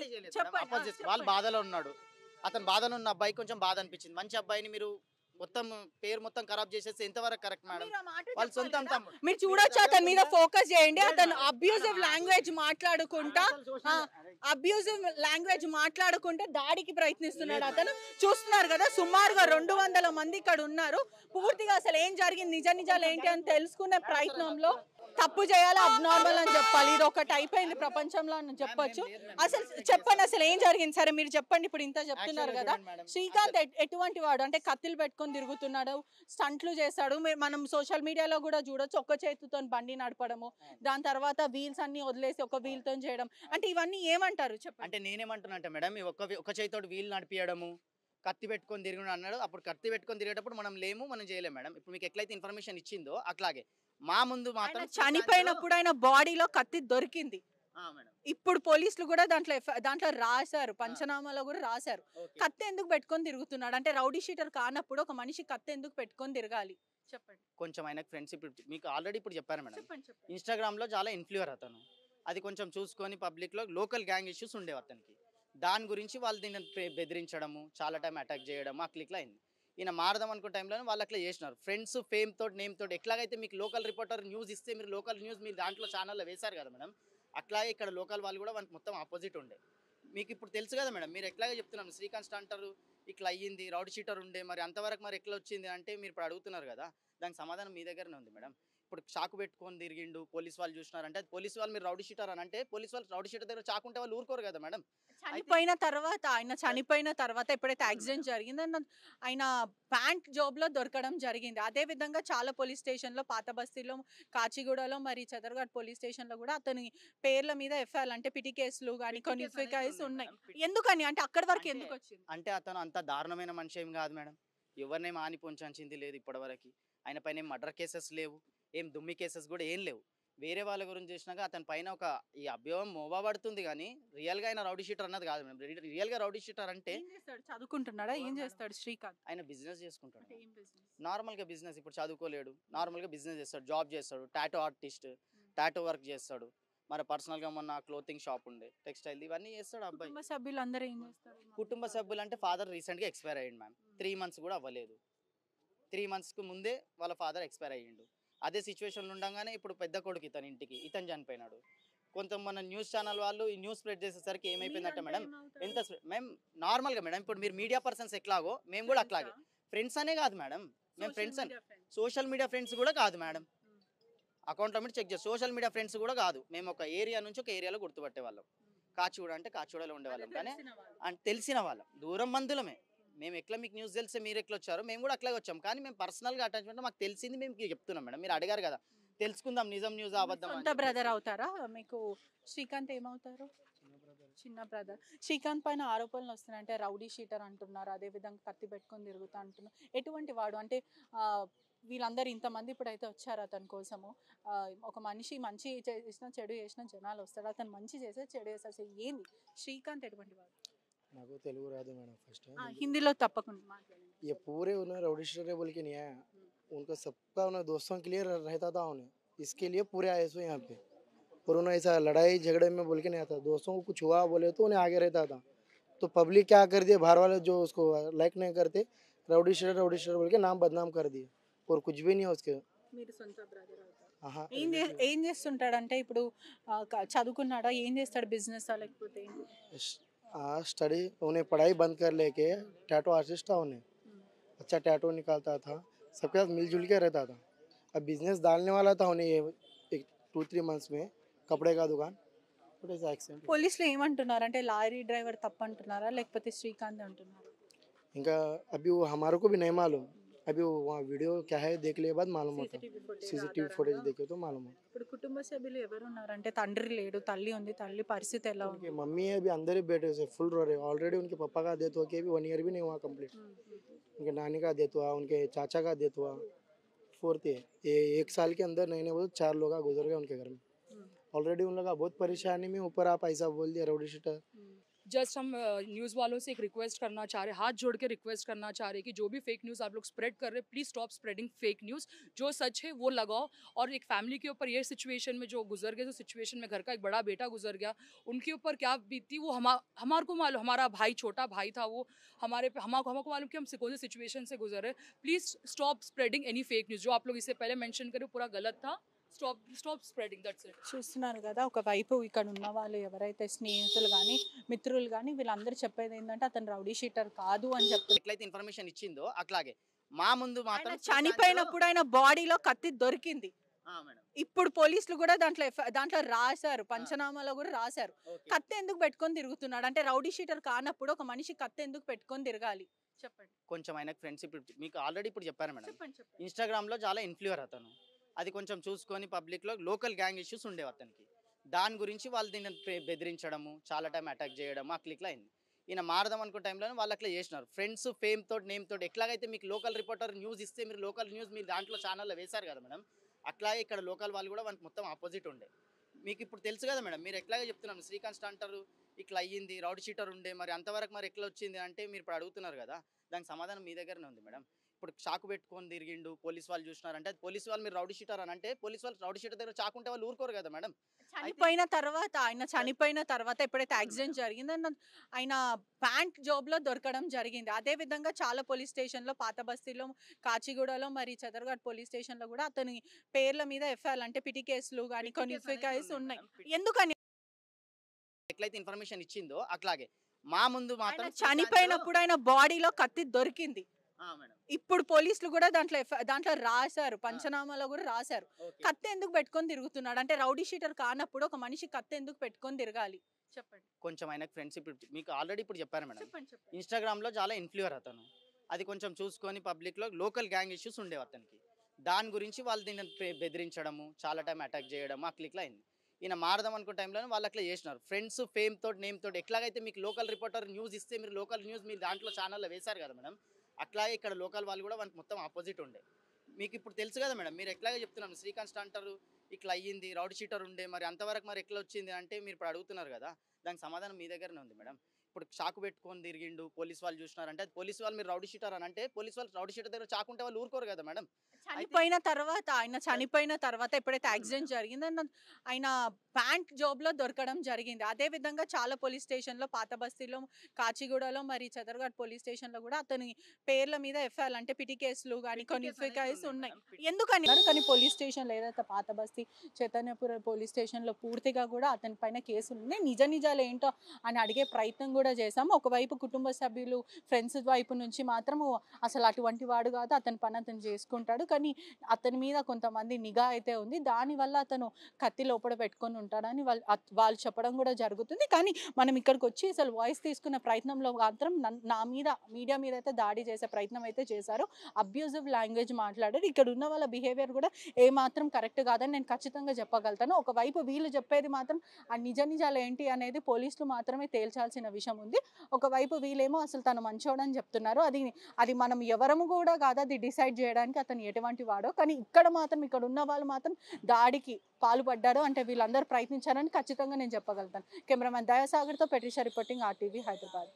దాడి చేయలేదు madam. Opposite వాళ్ళ బాధలో ఉన్నాడు. అతను బాధలో ఉన్న అబ్బాయి కొంచెం బాధ అనిపించింది. మంచి అబ్బాయిని మీరు మొత్తం పేరు మొత్తం ఖరాబ్ చేసేస్తే ఎంతవరకు కరెక్ట్ మేడం? వాళ్ళ సొంతం తమ్ముడు. మీరు చూడొచ్చు అతని మీద ఫోకస్ చేయండి. అతను అబ్యూజివ్ లాంగ్వేజ్ మాట్లాడుకుంటా దాడికి ప్రయత్నిస్తున్నాడు. అతను చూస్తున్నారు కదా, సుమారుగా 200 మంది ఇక్కడ ఉన్నారు. పూర్తిగా అసలు ఏం జరిగింది, నిజాలు ఏంటి అని తెలుసుకునే ప్రయత్నంలో తప్పు చేయాలి, అబ్నార్మల్ అని చెప్పాలి. ఇది ఒకటి అయిపోయింది ప్రపంచంలో అని చెప్పొచ్చు. అసలు చెప్పండి, అసలు ఏం జరిగింది? సరే మీరు చెప్పండి. ఇప్పుడు ఇంత చెప్తున్నారు కదా, శ్రీకాంత్ ఎటువంటి వాడు అంటే కత్తిలు పెట్టుకొని తిరుగుతున్నాడు, స్టంట్లు చేస్తాడు. మనం సోషల్ మీడియాలో కూడా చూడొచ్చు, ఒక్క చేతితో బండి నడపడము, దాని తర్వాత వీల్స్ అన్ని వదిలేసి ఒక వీల్ తో చేయడం. అంటే ఇవన్నీ ఏమంటారు చెప్పండి? అంటే నేనేమంటున్నా అంటే మేడం, ఒక చేతితో వీల్ నడిపియడము, కత్తి పెట్టుకొని తిరిగి అన్నాడు. అప్పుడు కత్తి పెట్టుకొని తిరిగేటప్పుడు మనం చేయలేము మేడం. ఇప్పుడు మీకు ఎట్లయితే ఇన్ఫర్మేషన్ ఇచ్చిందో అట్లాగే మా ముందు మాత్రం చనిపోయినప్పుడు ఆయన బాడీలో కత్తి దొరికింది. ఇప్పుడు పోలీసులు కూడా దాంట్లో రాశారు, పంచనామాలో కూడా రాశారు. కత్తి ఎందుకు పెట్టుకొని తిరుగుతున్నాడు అంటే, రౌడీ షీటర్ కానప్పుడు ఒక మనిషి కత్తి ఎందుకు పెట్టుకొని తిరగాలి చెప్పండి? కొంచెం ఆయనకు ఫ్రెండ్స్ ఇప్పుడు మీకు ఆల్రెడీ ఇప్పుడు చెప్పారు మేడం, ఇన్స్టాగ్రామ్ లో చాలా ఇన్ఫ్లుయర్ అతను. అది కొంచెం చూసుకొని పబ్లిక్ లో లోకల్ గ్యాంగ్ ఇష్యూస్ ఉండేవి అతనికి. దాని గురించి వాళ్ళు దీన్ని బెదిరించడము, చాలా టైం అటాక్ చేయడము, అట్లా అయింది. ఈయన మారదాం అనుకున్న టైంలో వాళ్ళు అట్లా చేసినారు. ఫ్రెండ్స్ ఫేమ్ తోటి నేమ్ తోటి ఎట్లాగైతే మీకు లోకల్ రిపోర్టర్ న్యూస్ ఇస్తే మీరు లోకల్ న్యూస్ మీరు దాంట్లో ఛానల్లో వేశారు కదా మేడం, అట్లాగే ఇక్కడ లోకల్ వాళ్ళు కూడా వాళ్ళకి మొత్తం ఆపోజిట్ ఉండే. మీకు ఇప్పుడు తెలుసు కదా మేడం, మీరు ఎట్లాగే చెప్తున్నాను శ్రీకాంత్ అంటారు ఇట్లా అయ్యింది, రౌడీ షీటర్ ఉండే, మరి అంతవరకు మరి ఎట్లా వచ్చింది అంటే మీరు ఇప్పుడు అడుగుతున్నారు కదా, దానికి సమాధానం మీ దగ్గరనే ఉంది మేడం. ఇప్పుడు చాకు పెట్టుకొని తిరిగిండు, పోలీస్ వాళ్ళు చూసినారంటే పోలీస్ వాళ్ళు మీరు రౌడీ షీటర్ అని అంటే పోలీస్ వాళ్ళు రౌడీ షీటర్ దగ్గర చాకుంటే వాళ్ళు ఊరుకోరు కదా మేడం. ఆయన చనిపోయిన తర్వాత ఎప్పుడైతే యాక్సిడెంట్ జరిగిందో ఆయన ప్యాంట్ జాబ్ లో దొరకడం జరిగింది. అదే విధంగా చాలా పోలీస్ స్టేషన్ లో, పాత బస్తీలో, కాచిగూడలో, మరి చదర్ఘాట్ పోలీస్ స్టేషన్ లో కూడా అతని పేర్ల మీద ఎఫ్ఐఆర్ అంటే పిటి కేసులు కానీ కొన్ని కేసులు ఉన్నాయి. ఎందుకని అంటే అక్కడి వరకు ఎందుకు వచ్చింది అంటే అతను అంత దారుణమైన మనిషి ఏం కాదు మేడం. ఎవరినేం ఆని పొంచింది లేదు ఇప్పటివరకు. ఆయన పైన ఏం మర్డర్ కేసెస్ లేవు, ఏం దుమ్మి కేసెస్ కూడా ఏం లేవు. వేరే వాళ్ళ గురించి చేసినాక అతని పైన ఒక ఈ అభ్యవం మోపబడుతుంది కానీ రియల్గా ఆయన రౌడీ షీటర్ అన్నది కాదు మేడం. రియల్గా రౌడీ షీటర్ అంటే చదువుకుంటున్నాడా, ఏం చేస్తాడు శ్రీకాంత్? ఆయన బిజినెస్ చేసుకుంటాడు, నార్మల్గా బిజినెస్. ఇప్పుడు చదువుకోలేడు, నార్మల్గా బిజినెస్ చేస్తాడు, జాబ్ చేస్తాడు, టాటూ ఆర్టిస్ట్, టాటూ వర్క్ చేస్తాడు. మరి పర్సనల్గా మొన్న క్లోతింగ్ షాప్ ఉండే, టెక్స్టైల్, ఇవన్నీ చేస్తాడు అబ్బాయి. కుటుంబ సభ్యులు అందరూ ఏం చేస్తారు? కుటుంబ సభ్యులు అంటే ఫాదర్ రీసెంట్గా ఎక్స్పైర్ అయ్యిండు మ్యామ్. 3 months కూడా అవ్వలేదు. 3 monthsకు ముందే వాళ్ళ ఫాదర్ ఎక్స్పైర్ అయ్యిండు. అదే సిచ్యువేషన్లో ఉండగానే ఇప్పుడు పెద్ద కొడుకు ఇతను చనిపోయినాడు. కొంత మన న్యూస్ ఛానల్ వాళ్ళు ఈ న్యూస్ స్ప్రెడ్ చేసేసరికి ఏమైపోయిందంటే మేడం, మేము నార్మల్గా మేడం ఇప్పుడు మీరు మీడియా పర్సన్స్ ఎట్లాగో మేము కూడా అట్లాగే. ఫ్రెండ్స్ అనే కాదు మేడం, మేము ఫ్రెండ్స్ అని సోషల్ మీడియా ఫ్రెండ్స్ కూడా కాదు మేడం. అకౌంట్లో మీరు చెక్ చేసి సోషల్ మీడియా ఫ్రెండ్స్ కూడా కాదు. మేము ఒక ఏరియా నుంచి ఒక ఏరియాలో గుర్తుపట్టే వాళ్ళం. కాచిగూడ అంటే కాచిగూడలో ఉండేవాళ్ళం, కానీ తెలిసిన వాళ్ళం, దూరం బంధువులమే. మేము ఎట్లా మీకు న్యూస్ తెలిస్తే మీరు ఎట్లా వచ్చారో మేము కూడా అట్లాగే వచ్చాం. కానీ మేము పర్సనల్గా అటాచ్మెంట్ మాకు తెలిసింది మేము చెప్తున్నాం మేడం. మీరు అడిగారు కదా, తెలుసుకుందాం నిజం న్యూస్ అబద్ధం. బ్రదర్ అవుతారా మీకు శ్రీకాంత్? ఏమవుతారు? చిన్న బ్రదర్. శ్రీకాంత్ పైన ఆరోపణలు వస్తున్నాయి అంటే రౌడీ షీటర్ అంటున్నారు, అదే విధంగా కత్తి పెట్టుకొని తిరుగుతా అంటున్నారు. ఎటువంటి వాడు అంటే వీళ్ళందరూ ఇంతమంది ఇప్పుడైతే వచ్చారు అతని కోసము. ఒక మనిషి మంచి చేసినా చెడు చేసినా జనాలు వస్తారు, అతను మంచి చేస్తే చెడు చేస్తారు. ఏంది శ్రీకాంత్ ఎటువంటి వాడు? నాకు తెలుగు రాదు మేడం, फर्स्ट హిందీలో తప్పకుండా మాట్లాడండి. ये पूरे उन्हें राउडी शीटर बोल के नहीं आया, उनका सबका उन्हें दोस्तों के लिए रहता था उन्हें, इसके लिए पूरे आए सो यहाँ पे। और उन्हें ऐसा लड़ाई झगड़े में बोल के नहीं आता, दोस्तों को कुछ हुआ बोले तो उन्हें आगे रहता था। तो पब्लिक क्या कर दिए, बाहर वाले जो उसको लाइक नहीं करते, राउडी शीटर बोल के नाम बदनाम कर दिए, और कुछ भी नहीं है उसके। ఏం చేస్తుంటాడంటే ఇప్పుడు చదువుకున్నాడా, ఏం చేస్తాడు, బిజినెస్ లేకపోతే स्टडी? उन्हें पढ़ाई बंद कर लेके टैटू आर्टिस्ट था, उन्हें अच्छा टैटू निकालता था, सबके साथ मिलजुल के रहता था। अब बिजनेस डालने वाला था उन्हें 2-3 months में, कपड़े का दुकान। పోలీసులు ఏమంటున్నారు అంటే లారీ డ్రైవర్ తప్పు అంటున్నారా లేకపోతే శ్రీకాంత్ అంటున్నారా? इनका अभी वो हमारे को भी नहीं मालूम, अभी वो वहाँ वीडियो क्या है देख लिए बाद मालूम होता, सीसीटीवी फुटेज देखे तो मालूम होता। ఇప్పుడు కుటుంబ సభ్యులు ఎవరు ఉన్నారంటే తండ్రి లేడు, తల్లి ఉంది, తల్లి పరిస్థితి ఎలా ఉంది? उनकी मम्मी है, अभी अंदर ही बैठे से फुल रो रहे। ऑलरेडी उनके पापा का डेथ हो के भी 1 year भी नहीं हुआ कंप्लीट। उनके नानी का डेथ हुआ, उनके चाचा का डेथ हुआ, 4th है। ये 1 साल के अंदर नहीं बोल 4 लोग गुजर गए उनके घर में। ऑलरेडी उन लोग का बहुत परेशानी में, ऊपर आप ऐसा बोल दिया रउडी शीटर। जस्ट हम न्यूज़ वालों से एक रिक्वेस्ट करना चाह रहे, हाथ जोड़ के रिक्वेस्ट करना चाह रहे कि जो भी फेक न्यूज़ आप लोग स्प्रेड कर रहे, please stop spreading fake news. जो सच है वो लगाओ। और एक फैमिली के ऊपर ये सिचुएशन में जो गुजर गए, जो सिचुएशन में घर का एक बड़ा बेटा गुजर गया, उनके ऊपर क्या बीती वो हमारे को मालूम। हमारा भाई, छोटा भाई था वो, हमारे पे हमको मालूम कि हम कौन सी सिचुएशन से गुजरे। Please stop spreading any fake news. जो आप लोग इससे पहले मेंशन करे पूरा गलत था। Stop spreading, that's it. చూస్తున్నారు కదా, ఒకవైపు ఇక్కడ ఉన్న వాళ్ళు ఎవరైతే స్నేహితులు కానీ మిత్రులు కానీ వీళ్ళందరూ చెప్పేది ఏంటంటే అతను రౌడీ షీటర్ కాదు అని చెప్తున్నారు. ఎట్లయితే ఇన్ఫర్మేషన్ ఇచ్చిందో అట్లాగే మా ముందు మాత్రం ఆయన చనిపోయినప్పుడు ఆయన బాడీలో కత్తి దొరికింది. మేడం ఇప్పుడు పోలీసులు కూడా దాంట్లో రాశారు, పంచనామాలో కూడా రాశారు. ఓకే. కత్తి ఎందుకు పెట్టుకొని తిరుగుతున్నాడు అంటే రౌడీ షీటర్ కానప్పుడు ఒక మనిషి కత్తి ఎందుకు పెట్టుకొని తిరగాలి చెప్పండి. కొంచెం ఆయనకు ఫ్రెండ్స్ ఇప్పుడు మీకు ఆల్రెడీ ఇప్పుడు చెప్పారు మేడం, చెప్పండి. ఇన్స్టాగ్రామ్లో చాలా ఇన్ఫ్లుయర్ అతను. అది కొంచెం చూసుకొని పబ్లిక్లో లోకల్ గ్యాంగ్ ఇష్యూస్ ఉండేవి అతనికి. దాని గురించి వాళ్ళు దీన్ని బెదిరించడము, చాలా టైం అటాక్ చేయడము, ఆ క్లిక్లో అయింది. ఈయన మారదాం అనుకున్న టైంలో వాళ్ళు అట్లా చేసినారు. ఫ్రెండ్స్ ఫేమ్ తోటి, నేమ్ తోటి. ఎట్లాగైతే మీకు లోకల్ రిపోర్టర్ న్యూస్ ఇస్తే మీరు లోకల్ న్యూస్ మీరు దాంట్లో ఛానల్లో వేశారు కదా మేడం, అట్లాగే ఇక్కడ లోకల్ వాళ్ళు కూడా వాళ్ళకి మొత్తం ఆపోజిట్ ఉండే. మీకు ఇప్పుడు తెలుసు కదా మేడం, మీరు ఎట్లాగే చెప్తున్నాను శ్రీకాంత్ అంటారు ఇట్లా అయ్యింది, రౌడీ షీటర్ ఉండే, మరి అంతవరకు మరి ఎట్లా వచ్చింది అంటే మీరు ఇప్పుడు అడుగుతున్నారు కదా, దానికి సమాధానం మీ దగ్గరనే ఉంది మేడం. ఇప్పుడు చాకు పెట్టుకొని తిరిగిండు, పోలీస్ వాళ్ళు చూసినారంటే అది పోలీస్ వాళ్ళు మీరు రౌడీ షీటర్ అని అంటే పోలీస్ వాళ్ళు రౌడీ షీటర్ దగ్గర చాకుంటే వాళ్ళు ఊరుకోరు కదా మేడం. ఆయన చనిపోయిన తర్వాత ఎప్పుడైతే యాక్సిడెంట్ జరిగిందో ఆయన ప్యాంట్ జాబ్ లో దొరకడం జరిగింది. అదే విధంగా చాలా పోలీస్ స్టేషన్ లో, పాత బస్తీలో, కాచిగూడలో, మరి చదర్ఘాట్ పోలీస్ స్టేషన్ లో కూడా అతని పేర్ల మీద ఎఫ్ఐఆర్ అంటే పిటి కేసులు కానీ కొన్ని కేసులు ఉన్నాయి. ఎందుకని ఎట్లయితే ఇన్ఫర్మేషన్ ఇచ్చిందో అట్లాగే మా ముందు మాత్రం ఆయన చనిపోయినప్పుడు ఆయన బాడీలో కత్తి దొరికింది. మేడం ఇప్పుడు పోలీసులు కూడా దాంట్లో రాశారు, పంచనామాలో కూడా రాశారు. ఓకే. కత్తి ఎందుకు పెట్టుకొని తిరుగుతున్నాడు అంటే రౌడీ షీటర్ కానప్పుడు ఒక మనిషి కత్తి ఎందుకు పెట్టుకొని తిరగాలి చెప్పండి. కొంచెం ఆయనకు ఫ్రెండ్స్ ఇప్పుడు మీకు ఆల్రెడీ ఇప్పుడు చెప్పారు మేడం, చెప్పండి. ఇన్స్టాగ్రామ్లో చాలా ఇన్ఫ్లుయర్ అతను. అది కొంచెం చూసుకొని పబ్లిక్లో లోకల్ గ్యాంగ్ ఇష్యూస్ ఉండేవి అతనికి. దాని గురించి వాళ్ళు దీన్ని బెదిరించడము, చాలా టైం అటాక్ చేయడము, ఆ క్లిక్లో అయింది. ఈయన మారదాం అనుకున్న టైంలో వాళ్ళు అట్లా చేసినారు. ఫ్రెండ్స్ ఫేమ్ తోటి, నేమ్ తోటి. ఎట్లాగైతే మీకు లోకల్ రిపోర్టర్ న్యూస్ ఇస్తే మీరు లోకల్ న్యూస్ మీరు దాంట్లో ఛానల్లో వేశారు కదా మేడం, అట్లాగే ఇక్కడ లోకల్ వాళ్ళు కూడా వాళ్ళకి మొత్తం ఆపోజిట్ ఉండే. మీకు ఇప్పుడు తెలుసు కదా మేడం, మీరు ఎట్లాగే చెప్తున్నాను శ్రీకాంత్ అంటారు ఇట్లా అయ్యింది, రౌడీ షీటర్ ఉండే, మరి అంతవరకు మరి ఎట్లా వచ్చింది అంటే మీరు ఇప్పుడు అడుగుతున్నారు కదా, దానికి సమాధానం మీ దగ్గరనే ఉంది మేడం. ఇప్పుడు చాకు పెట్టుకొని తిరిగిండు, పోలీస్ వాళ్ళు చూసినారంటే అది పోలీస్ వాళ్ళు మీరు రౌడీ షీటర్ అని అంటే పోలీస్ వాళ్ళు రౌడీ షీటర్ దగ్గర చాకుంటే వాళ్ళు ఊరుకోరు కదా మేడం. ఆయన చనిపోయిన తర్వాత ఎప్పుడైతే యాక్సిడెంట్ జరిగిందో ఆయన ప్యాంట్ జాబ్ లో దొరకడం జరిగింది. అదే విధంగా చాలా పోలీస్ స్టేషన్ లో, పాత బస్తీలో, కాచిగూడలో, మరి చదర్ఘాట్ పోలీస్ స్టేషన్ లో కూడా అతని పేర్ల మీద ఎఫ్ఐఆర్ అంటే పిటి కేసులు కానీ కొన్ని కేసులు ఉన్నాయి. ఎందుకని కానీ పోలీస్ స్టేషన్ లో ఏదైతే పాత బస్తీ, చైతన్యపుర పోలీస్ స్టేషన్ లో పూర్తిగా కూడా అతని పైన కేసులు ఉన్నాయి. నిజాలు ఏంటో అని అడిగే ప్రయత్నం కూడా చేశాము. ఒకవైపు కుటుంబ సభ్యులు, ఫ్రెండ్స్ వైపు నుంచి మాత్రము అసలు అటువంటి వాడు కాదు, అతని పని అతను చేసుకుంటాడు, కానీ అతని మీద కొంతమంది నిఘా అయితే ఉంది, దానివల్ల అతను కత్తి లోపల పెట్టుకొని ఉంటాడని వాళ్ళు చెప్పడం కూడా జరుగుతుంది. కానీ మనం ఇక్కడికి వచ్చి అసలు వాయిస్ తీసుకున్న ప్రయత్నంలో మాత్రం నా మీద, మీడియా మీద అయితే దాడి చేసే ప్రయత్నం అయితే చేశారు. అబ్యూజివ్ లాంగ్వేజ్ మాట్లాడారు. ఇక్కడ ఉన్న వాళ్ళ బిహేవియర్ కూడా ఏమాత్రం కరెక్ట్ కాదని నేను ఖచ్చితంగా చెప్పగలుగుతాను. ఒకవైపు వీళ్ళు చెప్పేది మాత్రం ఆ నిజాలు ఏంటి అనేది పోలీసులు మాత్రమే తేల్చాల్సిన విషయం ఉంది. ఒకవైపు వీళ్ళేమో అసలు తను మంచోడని చెప్తున్నారు. అది మనం ఎవరము కూడా కాదు అది డిసైడ్ చేయడానికి అతను ఎటువంటి వాడో. కానీ ఇక్కడ ఉన్న వాళ్ళు మాత్రం దాడికి పాల్పడ్డారు అంటే వీళ్ళందరూ ప్రయత్నించారని ఖచ్చితంగా నేను చెప్పగలుగుతాను. Cameraman దయాసాగర్తో పెట్రిషా reporting RTV Hyderabad.